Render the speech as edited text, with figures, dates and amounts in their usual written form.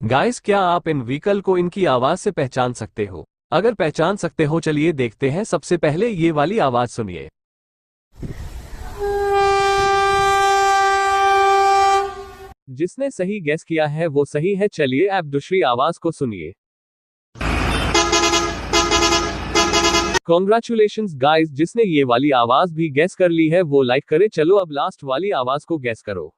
Guys, क्या आप इन vehicle को इनकी आवाज से पहचान सकते हो? अगर पहचान सकते हो चलिए देखते हैं। सबसे पहले ये वाली आवाज सुनिए। जिसने सही गैस किया है वो सही है। चलिए अब दूसरी आवाज को सुनिए। कॉन्ग्रेचुलेशंस गाइस, जिसने ये वाली आवाज भी गैस कर ली है वो लाइक करे। चलो अब लास्ट वाली आवाज को गैस करो।